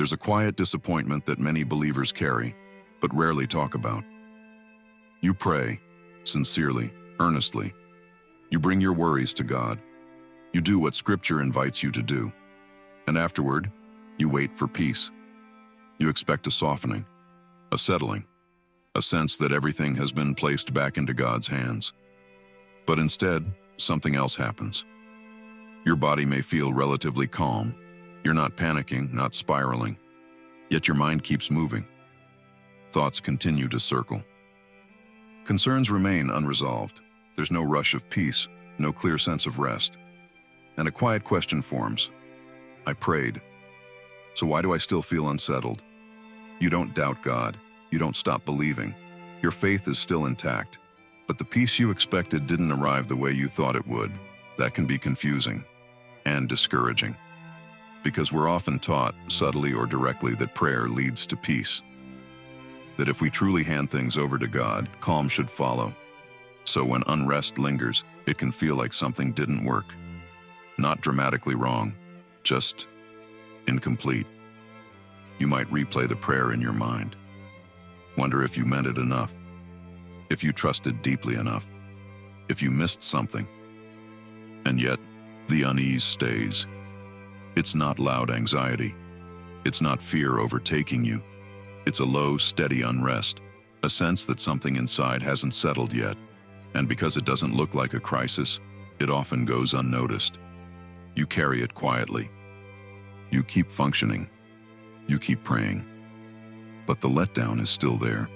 There's a quiet disappointment that many believers carry, but rarely talk about. You pray, sincerely, earnestly. You bring your worries to God. You do what Scripture invites you to do. And afterward, you wait for peace. You expect a softening, a settling, a sense that everything has been placed back into God's hands. But instead, something else happens. Your body may feel relatively calm. You're not panicking, not spiraling. Yet your mind keeps moving. Thoughts continue to circle. Concerns remain unresolved. There's no rush of peace, no clear sense of rest. And a quiet question forms. I prayed. So why do I still feel unsettled? You don't doubt God. You don't stop believing. Your faith is still intact. But the peace you expected didn't arrive the way you thought it would. That can be confusing and discouraging. Because we're often taught, subtly or directly, that prayer leads to peace. That if we truly hand things over to God, calm should follow. So when unrest lingers, it can feel like something didn't work. Not dramatically wrong, just incomplete. You might replay the prayer in your mind. Wonder if you meant it enough. If you trusted deeply enough. If you missed something. And yet, the unease stays. It's not loud anxiety. It's not fear overtaking you. It's a low, steady unrest, a sense that something inside hasn't settled yet. And because it doesn't look like a crisis, it often goes unnoticed. You carry it quietly. You keep functioning. You keep praying. But the letdown is still there.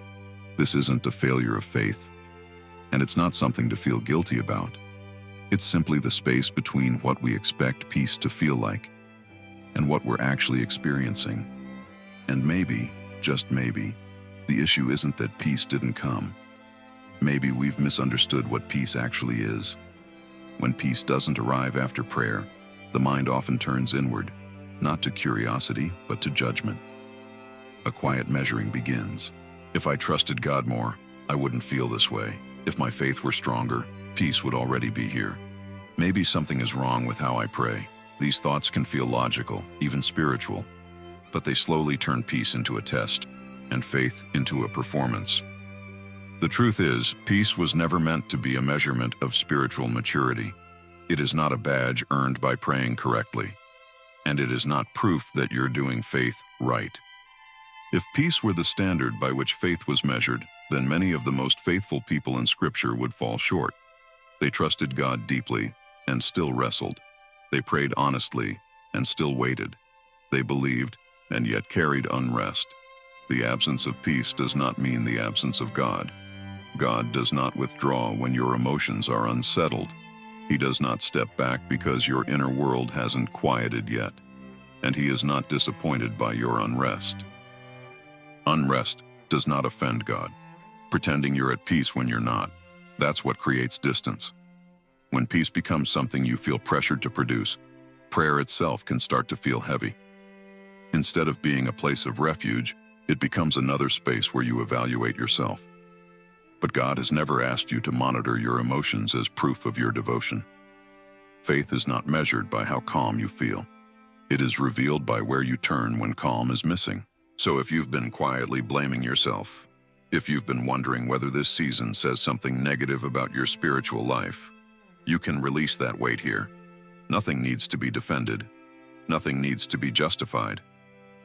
This isn't a failure of faith. And it's not something to feel guilty about. It's simply the space between what we expect peace to feel like and what we're actually experiencing. And maybe, just maybe, the issue isn't that peace didn't come. Maybe we've misunderstood what peace actually is. When peace doesn't arrive after prayer, the mind often turns inward, not to curiosity, but to judgment. A quiet measuring begins. If I trusted God more, I wouldn't feel this way. If my faith were stronger, peace would already be here. Maybe something is wrong with how I pray. These thoughts can feel logical, even spiritual, but they slowly turn peace into a test and faith into a performance. The truth is, peace was never meant to be a measurement of spiritual maturity. It is not a badge earned by praying correctly, and it is not proof that you're doing faith right. If peace were the standard by which faith was measured, then many of the most faithful people in Scripture would fall short. They trusted God deeply and still wrestled. They prayed honestly and still waited. They believed and yet carried unrest. The absence of peace does not mean the absence of God. God does not withdraw when your emotions are unsettled. He does not step back because your inner world hasn't quieted yet. And He is not disappointed by your unrest. Unrest does not offend God. Pretending you're at peace when you're not, that's what creates distance. When peace becomes something you feel pressured to produce, prayer itself can start to feel heavy. Instead of being a place of refuge, it becomes another space where you evaluate yourself. But God has never asked you to monitor your emotions as proof of your devotion. Faith is not measured by how calm you feel. It is revealed by where you turn when calm is missing. So if you've been quietly blaming yourself, if you've been wondering whether this season says something negative about your spiritual life, you can release that weight here. Nothing needs to be defended. Nothing needs to be justified.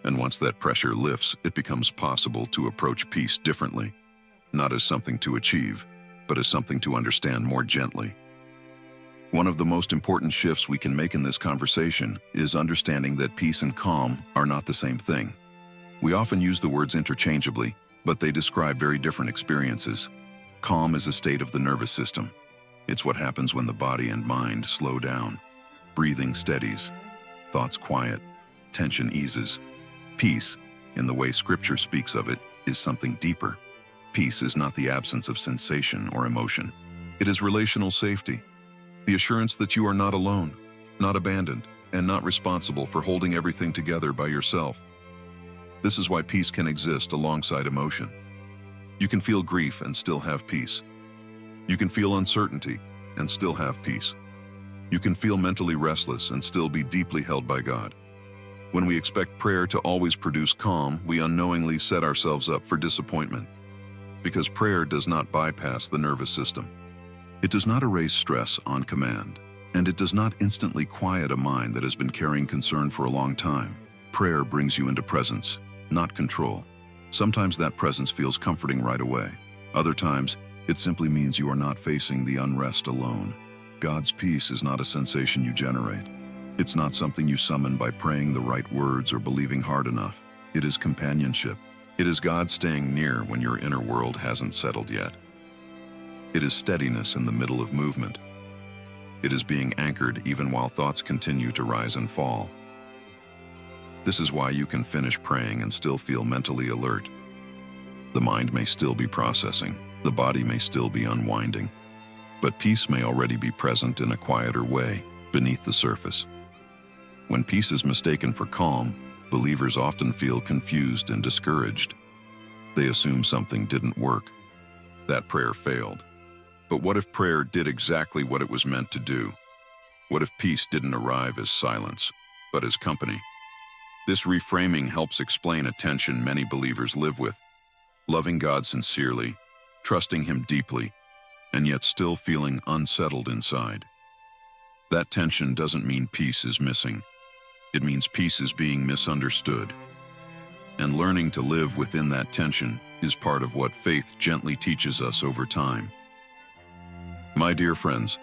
And once that pressure lifts, it becomes possible to approach peace differently, not as something to achieve, but as something to understand more gently. One of the most important shifts we can make in this conversation is understanding that peace and calm are not the same thing. We often use the words interchangeably, but they describe very different experiences. Calm is a state of the nervous system. It's what happens when the body and mind slow down. Breathing steadies, thoughts quiet, tension eases. Peace, in the way Scripture speaks of it, is something deeper. Peace is not the absence of sensation or emotion. It is relational safety, the assurance that you are not alone, not abandoned, and not responsible for holding everything together by yourself. This is why peace can exist alongside emotion. You can feel grief and still have peace. You can feel uncertainty and still have peace. You can feel mentally restless and still be deeply held by God. When we expect prayer to always produce calm, we unknowingly set ourselves up for disappointment. Because prayer does not bypass the nervous system. It does not erase stress on command, and it does not instantly quiet a mind that has been carrying concern for a long time. Prayer brings you into presence, not control. Sometimes that presence feels comforting right away. Other times, it simply means you are not facing the unrest alone. God's peace is not a sensation you generate. It's not something you summon by praying the right words or believing hard enough. It is companionship. It is God staying near when your inner world hasn't settled yet. It is steadiness in the middle of movement. It is being anchored even while thoughts continue to rise and fall. This is why you can finish praying and still feel mentally alert. The mind may still be processing, the body may still be unwinding, but peace may already be present in a quieter way beneath the surface. When peace is mistaken for calm, believers often feel confused and discouraged. They assume something didn't work, that prayer failed. But what if prayer did exactly what it was meant to do? What if peace didn't arrive as silence, but as company? This reframing helps explain a tension many believers live with: loving God sincerely, trusting Him deeply, and yet still feeling unsettled inside. That tension doesn't mean peace is missing. It means peace is being misunderstood. And learning to live within that tension is part of what faith gently teaches us over time. My dear friends,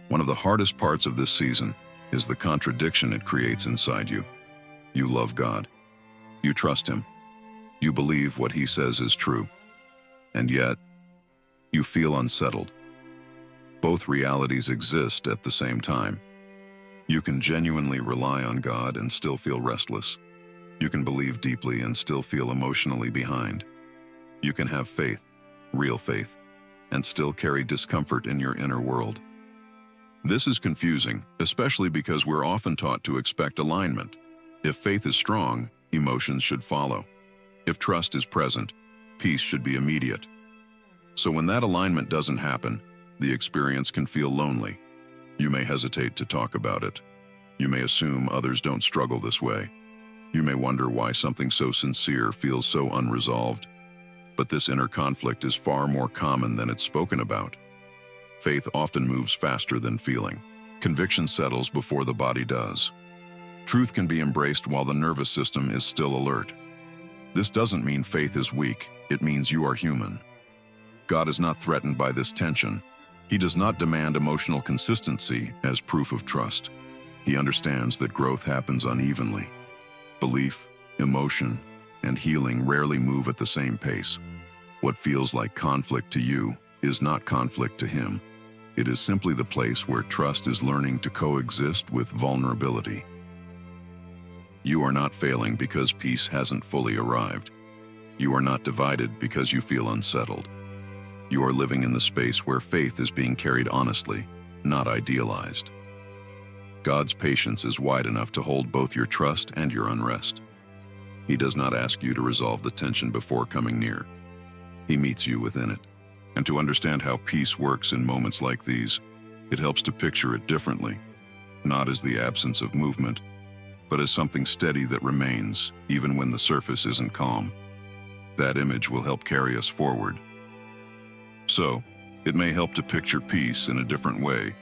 one of the hardest parts of this season is the contradiction it creates inside you. You love God. You trust Him. You believe what He says is true. And yet, you feel unsettled. Both realities exist at the same time. You can genuinely rely on God and still feel restless. You can believe deeply and still feel emotionally behind. You can have faith, real faith, and still carry discomfort in your inner world. This is confusing, especially because we're often taught to expect alignment. If faith is strong, emotions should follow. If trust is present, peace should be immediate. So when that alignment doesn't happen, the experience can feel lonely. You may hesitate to talk about it. You may assume others don't struggle this way. You may wonder why something so sincere feels so unresolved. But this inner conflict is far more common than it's spoken about. Faith often moves faster than feeling. Conviction settles before the body does. Truth can be embraced while the nervous system is still alert. This doesn't mean faith is weak, it means you are human. God is not threatened by this tension. He does not demand emotional consistency as proof of trust. He understands that growth happens unevenly. Belief, emotion, and healing rarely move at the same pace. What feels like conflict to you is not conflict to Him. It is simply the place where trust is learning to coexist with vulnerability. You are not failing because peace hasn't fully arrived. You are not divided because you feel unsettled. You are living in the space where faith is being carried honestly, not idealized. God's patience is wide enough to hold both your trust and your unrest. He does not ask you to resolve the tension before coming near. He meets you within it. And to understand how peace works in moments like these, it helps to picture it differently, not as the absence of movement, but as something steady that remains even when the surface isn't calm. That image will help carry us forward. So, it may help to picture peace in a different way,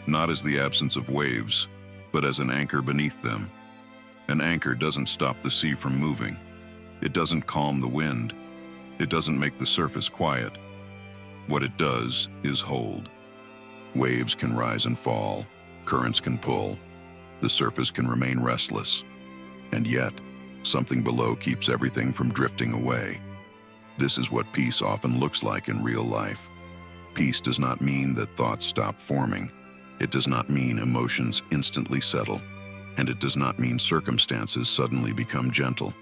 not as the absence of waves, but as an anchor beneath them. An anchor doesn't stop the sea from moving. It doesn't calm the wind. It doesn't make the surface quiet. What it does is hold. Waves can rise and fall, currents can pull, the surface can remain restless. And yet, something below keeps everything from drifting away. This is what peace often looks like in real life. Peace does not mean that thoughts stop forming. It does not mean emotions instantly settle. And it does not mean circumstances suddenly become gentle.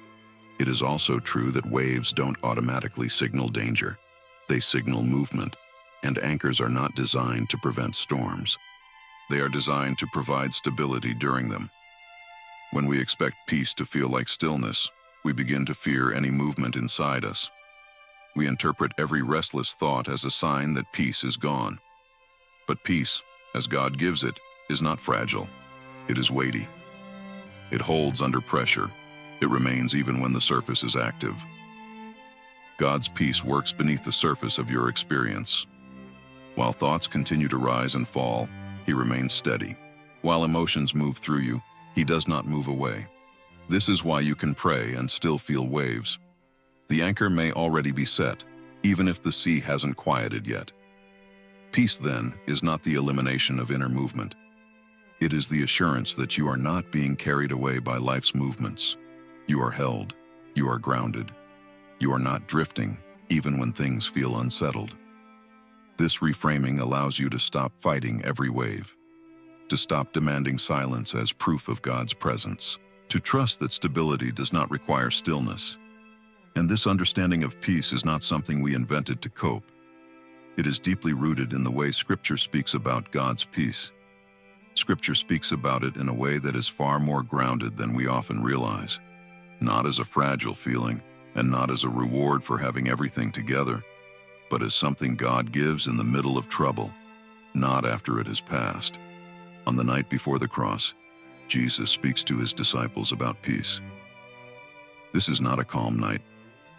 It is also true that waves don't automatically signal danger. They signal movement, and anchors are not designed to prevent storms. They are designed to provide stability during them. When we expect peace to feel like stillness, we begin to fear any movement inside us. We interpret every restless thought as a sign that peace is gone. But peace, as God gives it, is not fragile. It is weighty. It holds under pressure. It remains even when the surface is active. God's peace works beneath the surface of your experience. While thoughts continue to rise and fall, He remains steady. While emotions move through you, He does not move away. This is why you can pray and still feel waves. The anchor may already be set, even if the sea hasn't quieted yet. Peace, then, is not the elimination of inner movement. It is the assurance that you are not being carried away by life's movements. You are held. You are grounded. You are not drifting, even when things feel unsettled. This reframing allows you to stop fighting every wave, to stop demanding silence as proof of God's presence, to trust that stability does not require stillness. And this understanding of peace is not something we invented to cope. It is deeply rooted in the way Scripture speaks about God's peace. Scripture speaks about it in a way that is far more grounded than we often realize, not as a fragile feeling and not as a reward for having everything together, but as something God gives in the middle of trouble, not after it has passed. On the night before the cross, Jesus speaks to His disciples about peace. This is not a calm night.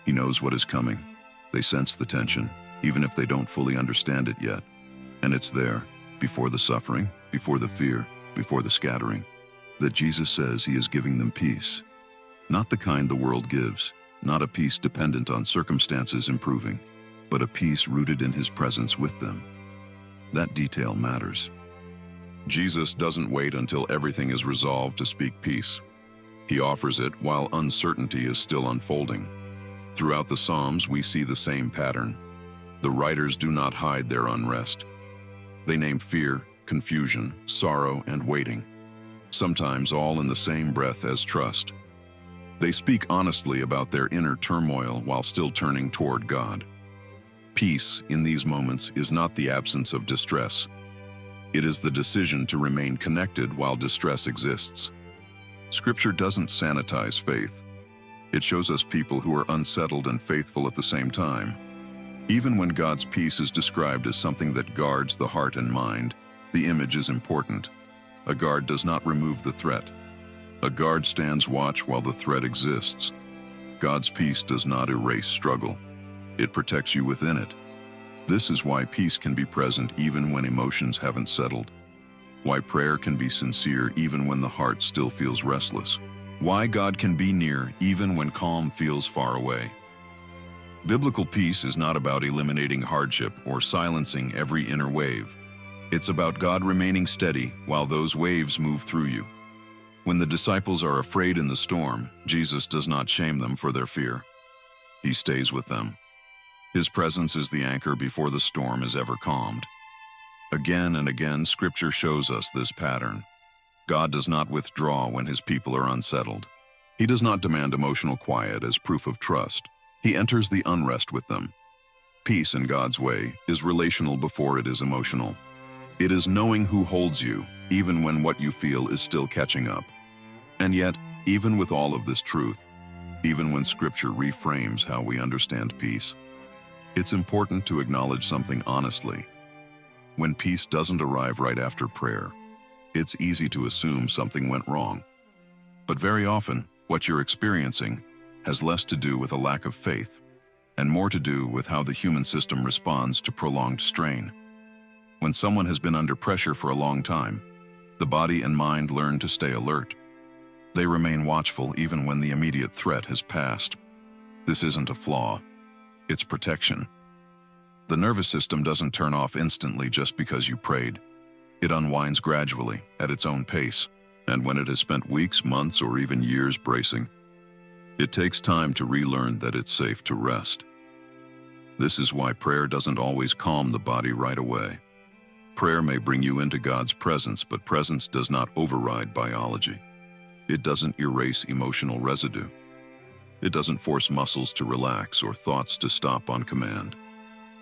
He knows what is coming. They sense the tension, even if they don't fully understand it yet. And it's there, before the suffering, before the fear, before the scattering, that Jesus says He is giving them peace. Not the kind the world gives, not a peace dependent on circumstances improving, but a peace rooted in His presence with them. That detail matters. Jesus doesn't wait until everything is resolved to speak peace. He offers it while uncertainty is still unfolding. Throughout the Psalms, we see the same pattern. The writers do not hide their unrest. They name fear, confusion, sorrow, and waiting, sometimes all in the same breath as trust. They speak honestly about their inner turmoil while still turning toward God. Peace, in these moments, is not the absence of distress. It is the decision to remain connected while distress exists. Scripture doesn't sanitize faith. It shows us people who are unsettled and faithful at the same time. Even when God's peace is described as something that guards the heart and mind, the image is important. A guard does not remove the threat. A guard stands watch while the threat exists. God's peace does not erase struggle. It protects you within it. This is why peace can be present even when emotions haven't settled. Why prayer can be sincere even when the heart still feels restless. Why God can be near even when calm feels far away. Biblical peace is not about eliminating hardship or silencing every inner wave. It's about God remaining steady while those waves move through you. When the disciples are afraid in the storm, Jesus does not shame them for their fear. He stays with them. His presence is the anchor before the storm is ever calmed. Again and again, Scripture shows us this pattern. God does not withdraw when His people are unsettled. He does not demand emotional quiet as proof of trust. He enters the unrest with them. Peace in God's way is relational before it is emotional. It is knowing who holds you, even when what you feel is still catching up. And yet, even with all of this truth, even when Scripture reframes how we understand peace, it's important to acknowledge something honestly. When peace doesn't arrive right after prayer, it's easy to assume something went wrong. But very often, what you're experiencing has less to do with a lack of faith and more to do with how the human system responds to prolonged strain. When someone has been under pressure for a long time, the body and mind learn to stay alert. They remain watchful even when the immediate threat has passed. This isn't a flaw. It's protection. The nervous system doesn't turn off instantly just because you prayed. It unwinds gradually, at its own pace, and when it has spent weeks, months, or even years bracing, it takes time to relearn that it's safe to rest. This is why prayer doesn't always calm the body right away. Prayer may bring you into God's presence, but presence does not override biology. It doesn't erase emotional residue. It doesn't force muscles to relax or thoughts to stop on command.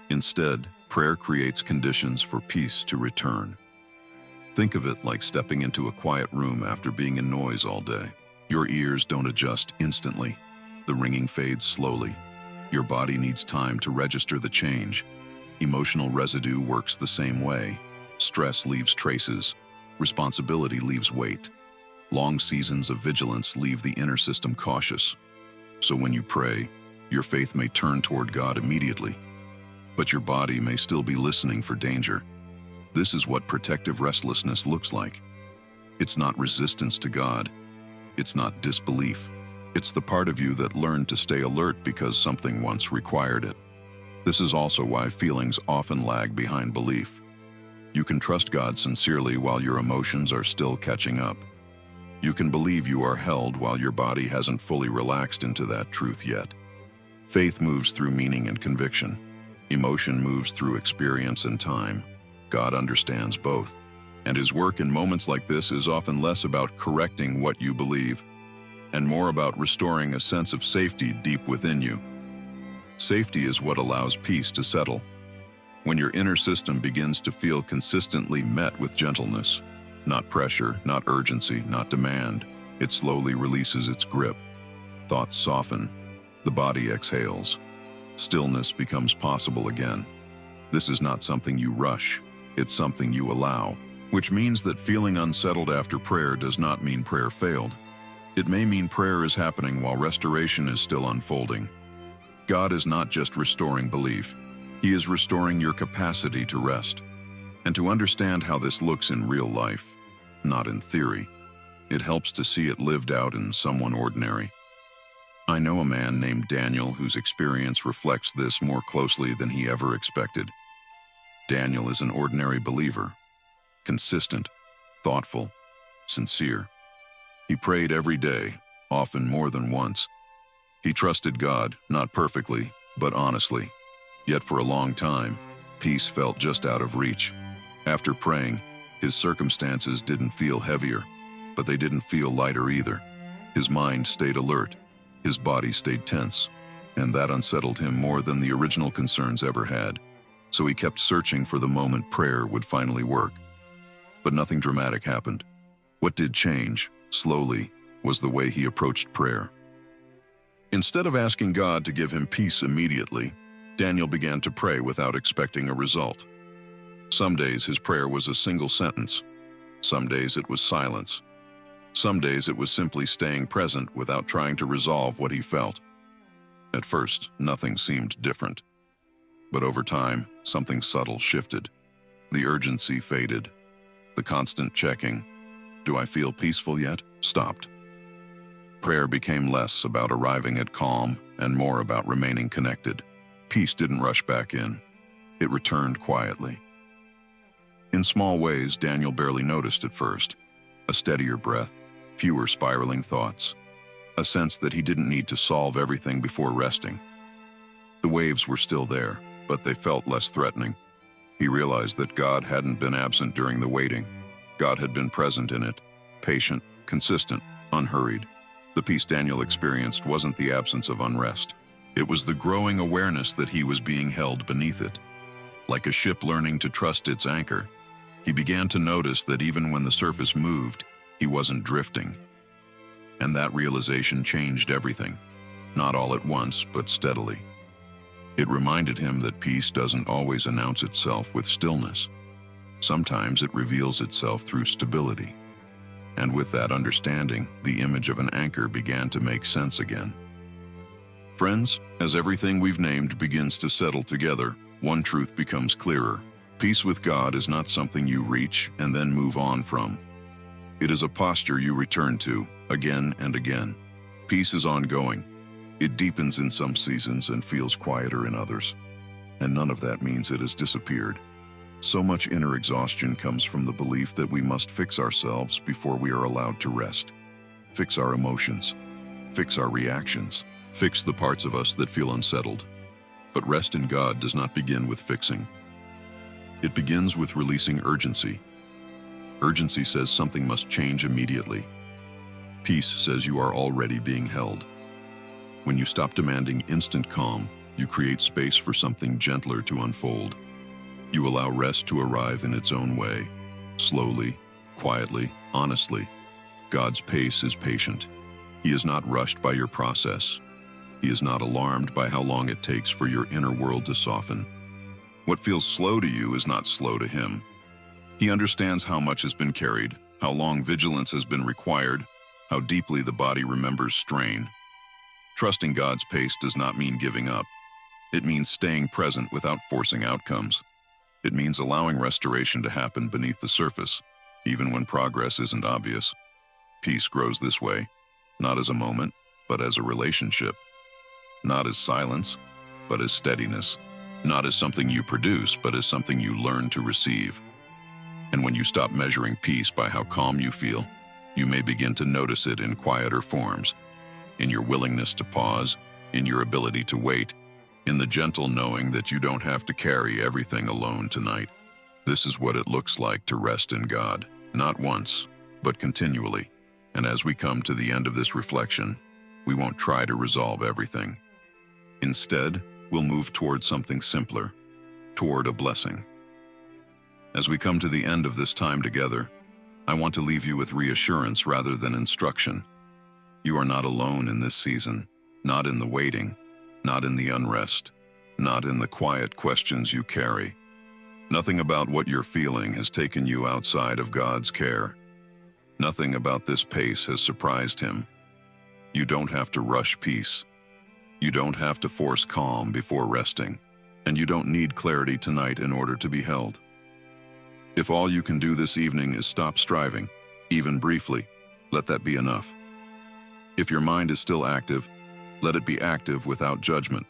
Instead, prayer creates conditions for peace to return. Think of it like stepping into a quiet room after being in noise all day. Your ears don't adjust instantly. The ringing fades slowly. Your body needs time to register the change. Emotional residue works the same way. Stress leaves traces. Responsibility leaves weight. Long seasons of vigilance leave the inner system cautious. So when you pray, your faith may turn toward God immediately, but your body may still be listening for danger. This is what protective restlessness looks like. It's not resistance to God. It's not disbelief. It's the part of you that learned to stay alert because something once required it. This is also why feelings often lag behind belief. You can trust God sincerely while your emotions are still catching up. You can believe you are held while your body hasn't fully relaxed into that truth yet. Faith moves through meaning and conviction. Emotion moves through experience and time. God understands both. And his work in moments like this is often less about correcting what you believe and more about restoring a sense of safety deep within you. Safety is what allows peace to settle. When your inner system begins to feel consistently met with gentleness, not pressure, not urgency, not demand, it slowly releases its grip. Thoughts soften. The body exhales. Stillness becomes possible again. This is not something you rush. It's something you allow, which means that feeling unsettled after prayer does not mean prayer failed. It may mean prayer is happening while restoration is still unfolding. God is not just restoring belief. He is restoring your capacity to rest. And to understand how this looks in real life, not in theory, it helps to see it lived out in someone ordinary. I know a man named Daniel whose experience reflects this more closely than he ever expected. Daniel is an ordinary believer, consistent, thoughtful, sincere. He prayed every day, often more than once. He trusted God, not perfectly, but honestly. Yet for a long time, peace felt just out of reach. After praying, his circumstances didn't feel heavier, but they didn't feel lighter either. His mind stayed alert, his body stayed tense, and that unsettled him more than the original concerns ever had. So he kept searching for the moment prayer would finally work. But nothing dramatic happened. What did change, slowly, was the way he approached prayer. Instead of asking God to give him peace immediately, Daniel began to pray without expecting a result. Some days his prayer was a single sentence. Some days it was silence. Some days it was simply staying present without trying to resolve what he felt. At first, nothing seemed different. But over time, something subtle shifted. The urgency faded. The constant checking, "Do I feel peaceful yet?" stopped. Prayer became less about arriving at calm and more about remaining connected. Peace didn't rush back in. It returned quietly. In small ways Daniel barely noticed at first. A steadier breath, fewer spiraling thoughts, a sense that he didn't need to solve everything before resting. The waves were still there, but they felt less threatening. He realized that God hadn't been absent during the waiting. God had been present in it, patient, consistent, unhurried. The peace Daniel experienced wasn't the absence of unrest. It was the growing awareness that he was being held beneath it. Like a ship learning to trust its anchor, he began to notice that even when the surface moved, he wasn't drifting. And that realization changed everything. Not all at once, but steadily. It reminded him that peace doesn't always announce itself with stillness. Sometimes it reveals itself through stability. And with that understanding, the image of an anchor began to make sense again. Friends, as everything we've named begins to settle together, one truth becomes clearer. Peace with God is not something you reach and then move on from. It is a posture you return to, again and again. Peace is ongoing. It deepens in some seasons and feels quieter in others. And none of that means it has disappeared. So much inner exhaustion comes from the belief that we must fix ourselves before we are allowed to rest. Fix our emotions. Fix our reactions. Fix the parts of us that feel unsettled. But rest in God does not begin with fixing. It begins with releasing urgency. Urgency says something must change immediately. Peace says you are already being held. When you stop demanding instant calm, you create space for something gentler to unfold. You allow rest to arrive in its own way, slowly, quietly, honestly. God's pace is patient. He is not rushed by your process. He is not alarmed by how long it takes for your inner world to soften. What feels slow to you is not slow to him. He understands how much has been carried, how long vigilance has been required, how deeply the body remembers strain. Trusting God's pace does not mean giving up. It means staying present without forcing outcomes. It means allowing restoration to happen beneath the surface, even when progress isn't obvious. Peace grows this way, not as a moment, but as a relationship. Not as silence, but as steadiness. Not as something you produce, but as something you learn to receive. And when you stop measuring peace by how calm you feel, you may begin to notice it in quieter forms, in your willingness to pause, in your ability to wait, in the gentle knowing that you don't have to carry everything alone tonight. This is what it looks like to rest in God, not once, but continually. And as we come to the end of this reflection, we won't try to resolve everything. Instead, we'll move toward something simpler, toward a blessing. As we come to the end of this time together, I want to leave you with reassurance rather than instruction. You are not alone in this season, not in the waiting, not in the unrest, not in the quiet questions you carry. Nothing about what you're feeling has taken you outside of God's care. Nothing about this pace has surprised Him. You don't have to rush peace. You don't have to force calm before resting, and you don't need clarity tonight in order to be held. If all you can do this evening is stop striving, even briefly, let that be enough. If your mind is still active, let it be active without judgment.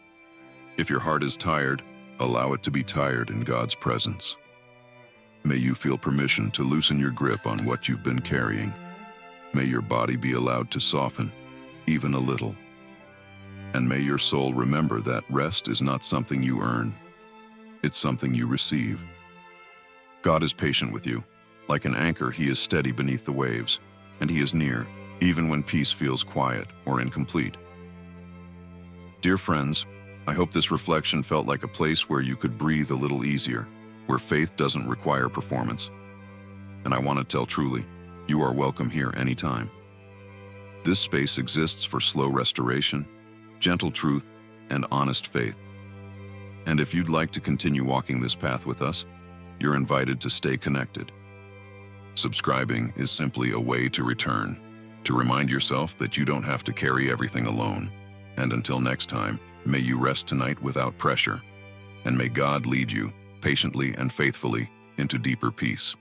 If your heart is tired, allow it to be tired in God's presence. May you feel permission to loosen your grip on what you've been carrying. May your body be allowed to soften, even a little. And may your soul remember that rest is not something you earn. It's something you receive. God is patient with you. Like an anchor, He is steady beneath the waves, and He is near, even when peace feels quiet or incomplete. Dear friends, I hope this reflection felt like a place where you could breathe a little easier, where faith doesn't require performance. And I want to tell truly, you are welcome here anytime. This space exists for slow restoration, gentle truth, and honest faith. And if you'd like to continue walking this path with us, you're invited to stay connected. Subscribing is simply a way to return, to remind yourself that you don't have to carry everything alone. And until next time, may you rest tonight without pressure, and may God lead you, patiently and faithfully, into deeper peace.